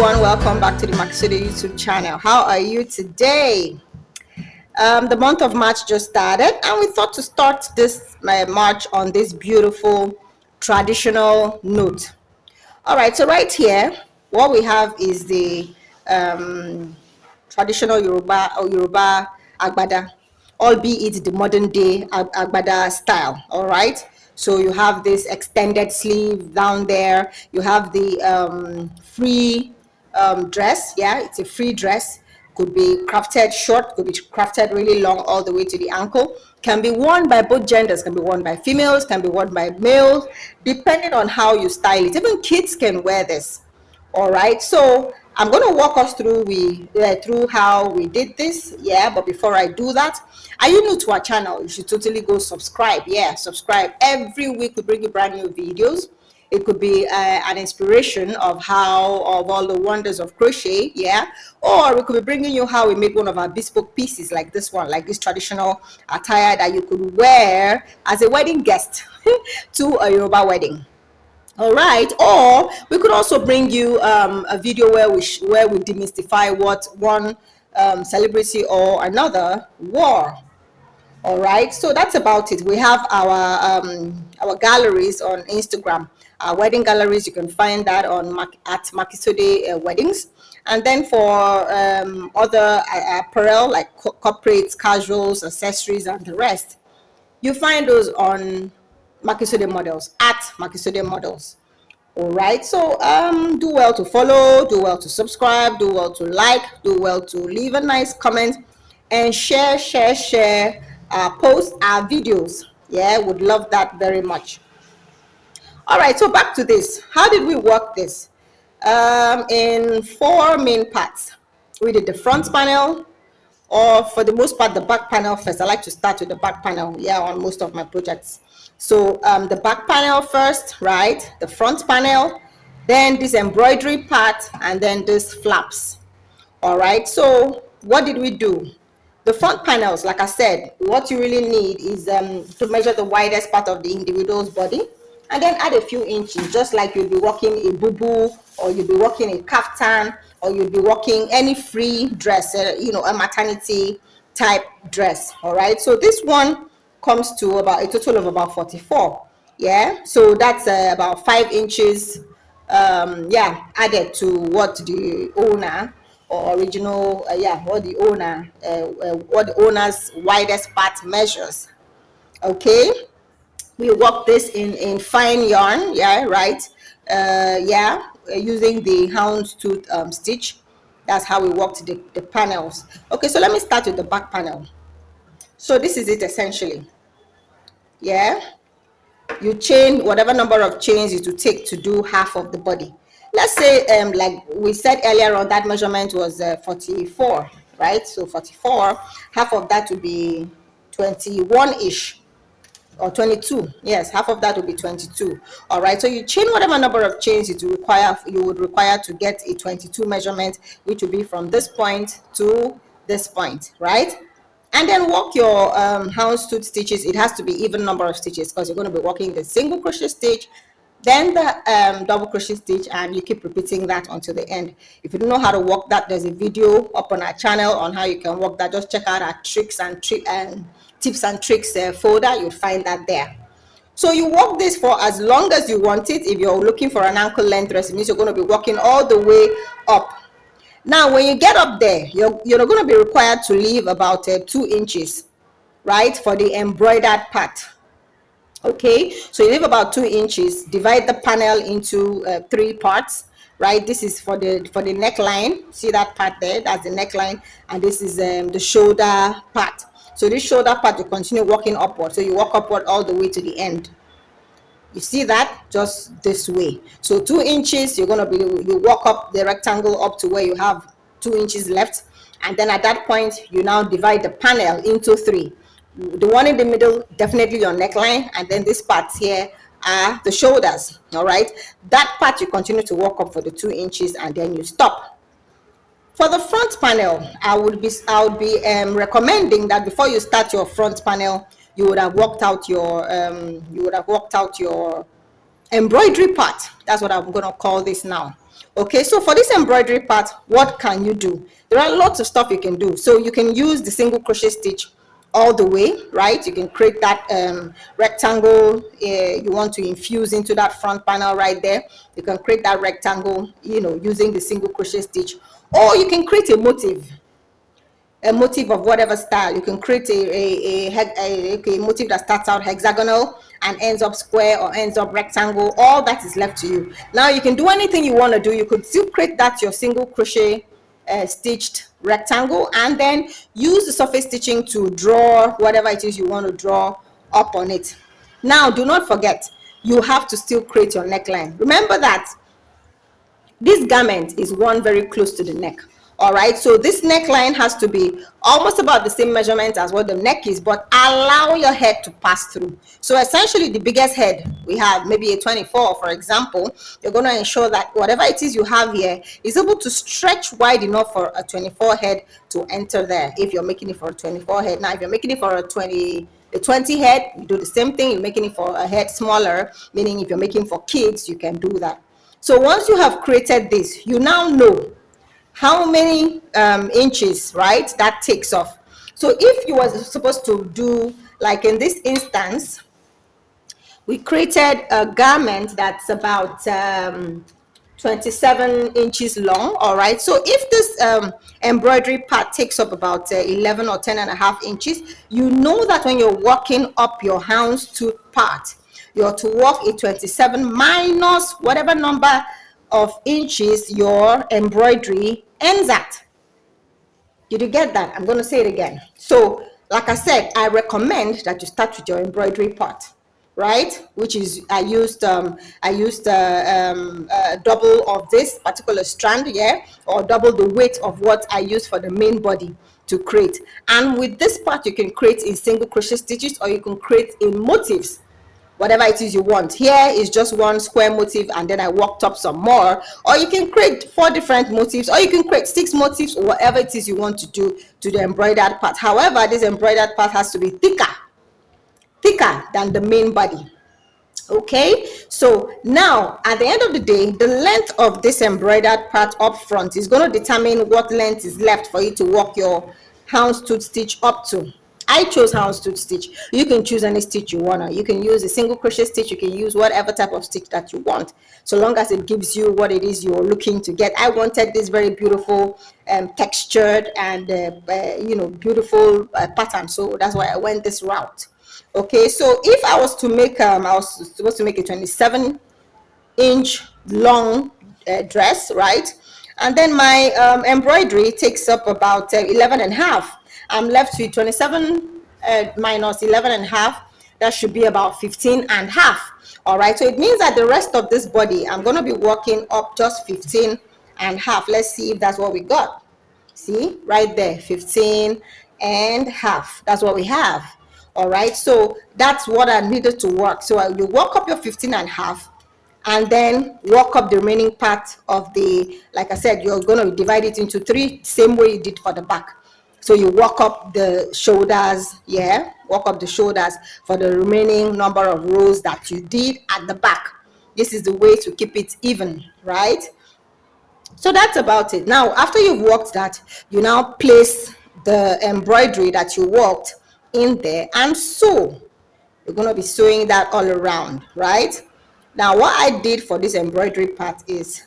everyone, welcome back to the Makisode YouTube channel. How are you today? The month of March just started, and we thought to start this March on this beautiful traditional note. All right, so right here, what we have is the traditional Yoruba Agbada, albeit the modern day Agbada style. All right, so you have this extended sleeve down there. You have the free dress. Yeah, it's a free dress. Could be crafted short, could be crafted really long all the way to the ankle. Can be worn by both genders, can be worn by females, can be worn by males, depending on how you style it. Even kids can wear this. All right, so I'm going to walk us through through how we did this. Yeah, but before I do that, are you new to our channel? You should totally go subscribe. Yeah, subscribe. Every week we bring you brand new videos. It could be an inspiration of all the wonders of crochet, yeah, or we could be bringing you how we made one of our bespoke pieces like this one, like this traditional attire that you could wear as a wedding guest to a Yoruba wedding. All right, or we could also bring you a video where we demystify what one celebrity or another wore. All right, so that's about it. We have our galleries on Instagram, our wedding galleries. You can find that on at Makisode weddings. And then for other apparel like corporates, casuals, accessories, and the rest, you find those on Makisode models, at Makisode models. All right, so do well to follow, do well to subscribe, do well to like, do well to leave a nice comment, and share our posts, our videos. Yeah, would love that very much. All right, so back to this. How did we work this? In 4 main parts. We did the front panel, or for the most part the back panel first. I like to start with the back panel, yeah, on most of my projects. So the back panel first, right, the front panel, then this embroidery part, and then this flaps. All right, so what did we do? The front panels, like I said, what you really need is to measure the widest part of the individual's body and then add a few inches, just like you'll be working a bubu, or you'll be working a kaftan, or you'll be working any free dress, you know, a maternity type dress. All right, so this one comes to about a total of about 44. Yeah, so that's about 5 inches yeah, added to what the owner or original what the owner's widest part measures. Okay, we work this in fine yarn, yeah, right, using the Houndstooth stitch. That's how we worked the panels. Okay, so let me start with the back panel. So this is it essentially. Yeah, you chain whatever number of chains it will take to do half of the body. Let's say like we said earlier on, that measurement was 44, right? So 44, half of that would be 21-ish, or 22. Yes, half of that would be 22. All right, so you chain whatever number of chains you would require to get a 22 measurement, which will be from this point to this point, right? And then work your Houndstooth stitches. It has to be even number of stitches, because you're going to be working the single crochet stitch, then the double crochet stitch, and you keep repeating that until the end. If you don't know how to work that, there's a video up on our channel on how you can work that. Just check out our tips and tricks folder. You'll find that there. So you work this for as long as you want it. If you're looking for an ankle length dress, it means you're going to be working all the way up. Now when you get up there, you're going to be required to leave about 2 inches, right, for the embroidered part. Okay, so you leave about 2 inches. Divide the panel into 3 parts, right? This is for the neckline. See that part there? That's the neckline, and this is the shoulder part. So this shoulder part, you continue working upward. So you walk upward all the way to the end. You see that? Just this way. So 2 inches, you walk up the rectangle up to where you have 2 inches left, and then at that point you now divide the panel into 3. The one in the middle, definitely your neckline, and then this part here are the shoulders. All right, that part you continue to walk up for the 2 inches, and then you stop. For the front panel, I would be recommending that before you start your front panel, you would have worked out your embroidery part. That's what I'm going to call this now. Okay, so for this embroidery part, what can you do? There are lots of stuff you can do. So you can use the single crochet stitch all the way, right? You can create that rectangle you want to infuse into that front panel right there. You can create that rectangle, you know, using the single crochet stitch, or you can create a motif of whatever style. You can create a motif that starts out hexagonal and ends up square or ends up rectangle. All that is left to you. Now you can do anything you want to do. You could still create that your single crochet stitched rectangle, and then use the surface stitching to draw whatever it is you want to draw up on it. Now do not forget, you have to still create your neckline. Remember that this garment is worn very close to the neck. All right, so this neckline has to be almost about the same measurement as what the neck is, but allow your head to pass through. So essentially the biggest head we have, maybe a 24 for example, you're going to ensure that whatever it is you have here is able to stretch wide enough for a 24 head to enter there, if you're making it for a 24 head. Now if you're making it for a 20 head, you do the same thing. You're making it for a head smaller, meaning if you're making for kids, you can do that. So once you have created this, you now know how many inches, right, that takes off. So if you were supposed to do, like in this instance, we created a garment that's about 27 inches long. All right, so if this embroidery part takes up about 11 or 10.5 inches, you know that when you're working up your houndstooth part, you're to work a 27 minus whatever number of inches your embroidery ends at. Did you get that? I'm going to say it again. So like I said, I recommend that you start with your embroidery part, right, which is I used double of this particular strand here, or double the weight of what I use for the main body to create. And with this part you can create in single crochet stitches, or you can create in motifs, whatever it is you want. Here is just one square motif, and then I worked up some more, or you can create 4 different motifs, or you can create 6 motifs, or whatever it is you want to do to the embroidered part. However, this embroidered part has to be thicker than the main body. Okay, so now at the end of the day, the length of this embroidered part up front is going to determine what length is left for you to work your houndstooth stitch up to. I chose houndstooth stitch. You can choose any stitch you want. You can use a single crochet stitch. You can use whatever type of stitch that you want, so long as it gives you what it is you're looking to get. I wanted this very beautiful textured and you know, beautiful pattern, so that's why I went this route. Okay, so if I was to make I was supposed to make a 27-inch long dress, right, and then my embroidery takes up about 11.5. I'm left with 27 minus 11.5. That should be about 15.5. All right, so it means that the rest of this body I'm going to be working up just 15.5. Let's see if that's what we got. See right there, 15.5. That's what we have. All right, so that's what I needed to work. So you work up your 15.5, and then work up the remaining part of the, like I said, you're going to divide it into 3, same way you did for the back. So you work up the shoulders, yeah, work up the shoulders for the remaining number of rows that you did at the back. This is the way to keep it even, right? So that's about it. Now after you've worked that, you now place the embroidery that you worked in there and sew. You're going to be sewing that all around, right? Now what I did for this embroidery part is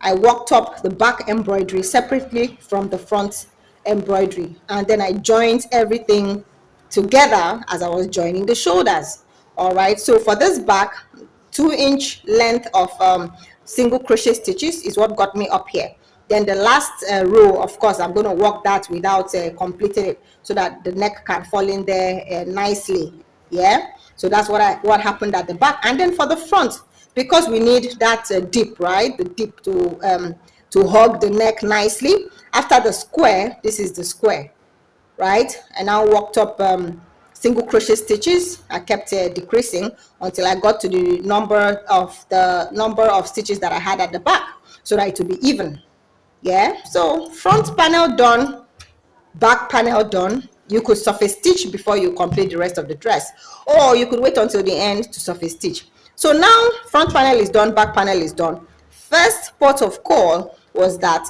I worked up the back embroidery separately from the front embroidery, and then I joined everything together as I was joining the shoulders. All right, so for this back, 2-inch length of single crochet stitches is what got me up here. Then the last row, of course, I'm going to work that without completing it, so that the neck can fall in there nicely. Yeah, so that's what happened at the back. And then for the front, because we need that dip, right, the dip to hug the neck nicely. After the square, this is the square, right? And I worked up single crochet stitches. I kept decreasing until I got to the number of stitches that I had at the back, so that it will be even. Yeah, so front panel done, back panel done. You could surface stitch before you complete the rest of the dress, or you could wait until the end to surface stitch. So now front panel is done, back panel is done. first port of call was that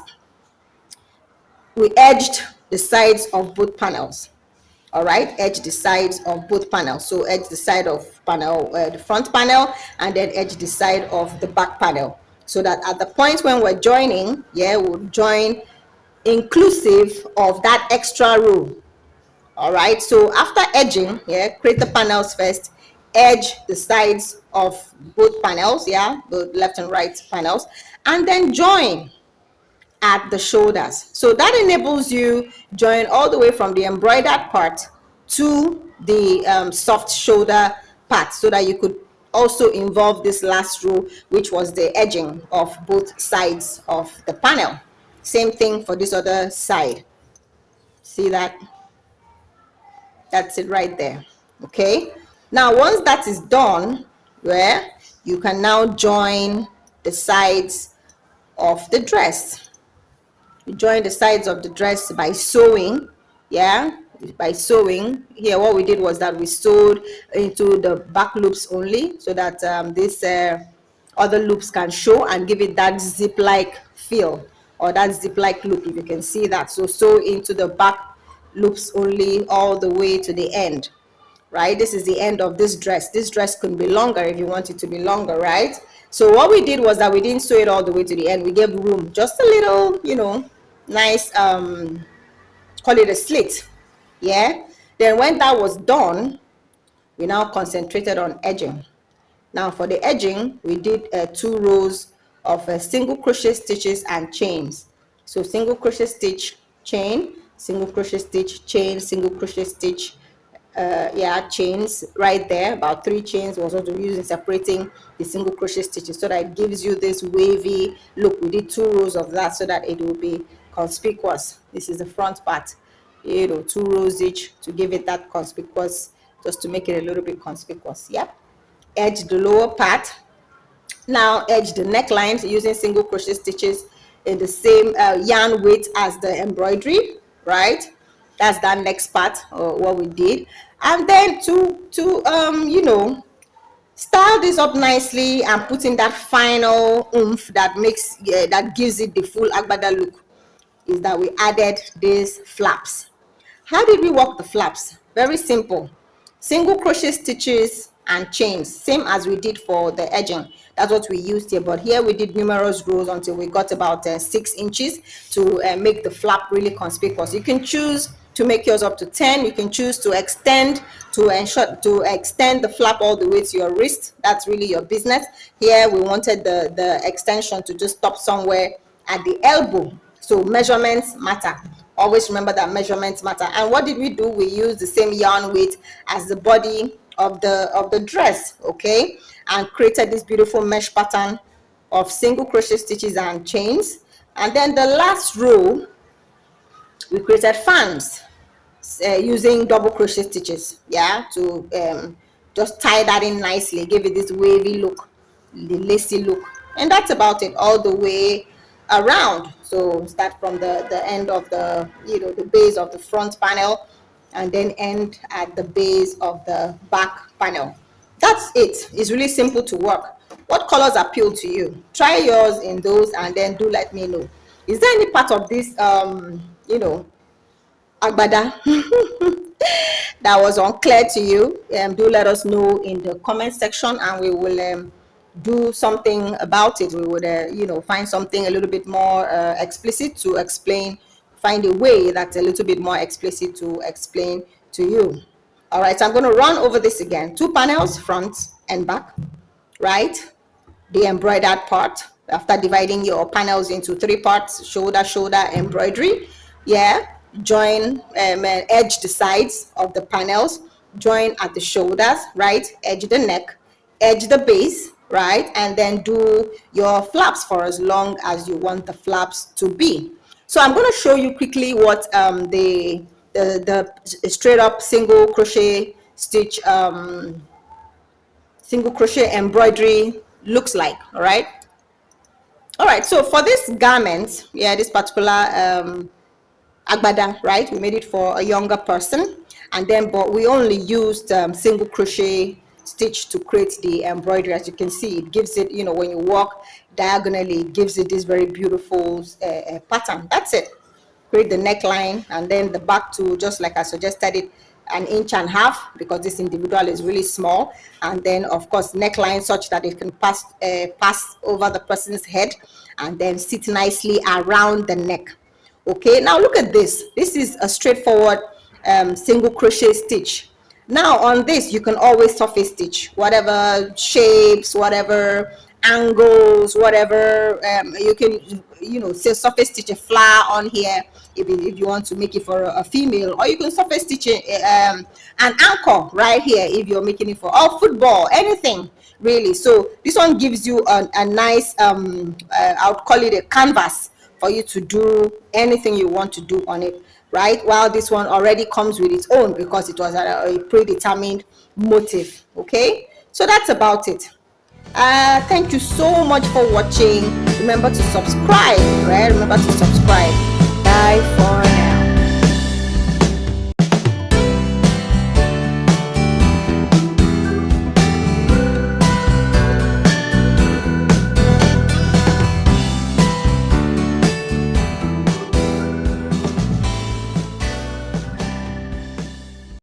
we edged the sides of both panels. All right, edge the sides of both panels. So edge the side of panel, the front panel, and then edge the side of the back panel, so that at the point when we're joining, yeah, we'll join inclusive of that extra row. All right, so after edging, yeah, create the panels first, edge the sides of both panels, yeah, the left and right panels, and then join at the shoulders. So that enables you join all the way from the embroidered part to the soft shoulder part, so that you could also involve this last row, which was the edging of both sides of the panel. Same thing for this other side. See that? That's it right there. Okay, now once that is done, where you can now join the sides of the dress. You join the sides of the dress by sewing, yeah, by sewing. Here what we did was that we sewed into the back loops only, so that this other loops can show and give it that zip-like feel, or that zip-like look, if you can see that. So sew into the back loops only all the way to the end, right? This is the end of this dress. This dress could be longer if you want it to be longer, right? So what we did was that we didn't sew it all the way to the end. We gave room, just a little, you know, nice call it a slit, yeah. Then when that was done, we now concentrated on edging. Now for the edging, we did 2 rows of single crochet stitches and chains. So single crochet stitch, chain, single crochet stitch, chain, single crochet stitch, yeah, chains right there. About 3 chains was what we used in separating the single crochet stitches, so that it gives you this wavy look. We did 2 rows of that so that it will be conspicuous. This is the front part, you know, 2 rows each to give it that conspicuous, just to make it a little bit conspicuous. Yep. Edge the lower part. Now edge the necklines using single crochet stitches in the same yarn weight as the embroidery, right? That's that next part, or what we did. And then to you know, style this up nicely and put in that final oomph that makes that gives it the full Agbada look, is that we added these flaps. How did we work the flaps? Very simple. Single crochet stitches and chains, same as we did for the edging. That's what we used here, but here we did numerous rows until we got about 6 inches to make the flap really conspicuous. You can choose to make yours up to 10. You can choose to extend to extend the flap all the way to your wrist. That's really your business. Here we wanted the extension to just stop somewhere at the elbow. So measurements matter. Always remember that measurements matter. And what did we do? We used the same yarn weight as the body of the dress, okay, and created this beautiful mesh pattern of single crochet stitches and chains. And then the last row, we created fans using double crochet stitches, yeah, to just tie that in nicely, give it this wavy look, the lacy look. And that's about it all the way around. So start from the end of the, you know, the base of the front panel, and then end at the base of the back panel. That's it. It's really simple to work. What colors appeal to you? Try yours in those and then do let me know. Is there any part of this you know, Agbada that was unclear to you? Do let us know in the comment section, and we will do something about it. We would you know, find something a little bit more explicit to explain, find a way that's a little bit more explicit to explain to you. All right, so I'm going to run over this again. 2 panels, front and back, right? The embroidered part, after dividing your panels into 3 parts, shoulder, shoulder, embroidery, yeah. Join, edge the sides of the panels, join at the shoulders, right? Edge the neck, edge the base, right? And then do your flaps for as long as you want the flaps to be. So I'm going to show you quickly what the straight up single crochet stitch, single crochet embroidery looks like. All right, so for this garment, yeah, this particular Agbada, right, we made it for a younger person, and then but we only used single crochet stitch to create the embroidery. As you can see, it gives it, you know, when you walk, diagonally. It gives it this very beautiful pattern. That's it. Create the neckline, and then the back to, just like I suggested it, 1.5 inches, because this individual is really small. And then of course neckline such that it can pass over the person's head and then sit nicely around the neck. Okay, now look at this. This is a straightforward single crochet stitch. Now on this you can always surface stitch whatever shapes, whatever angles, whatever. You can, you know, say surface stitch a flower on here if you want to make it for a female, or you can surface stitch an anchor right here if you're making it for football, anything really. So this one gives you a nice I would call it a canvas for you to do anything you want to do on it, right? While this one already comes with its own, because it was a predetermined motif. Okay, so that's about it. Thank you so much for watching. Remember to subscribe, right? Remember to subscribe. Bye for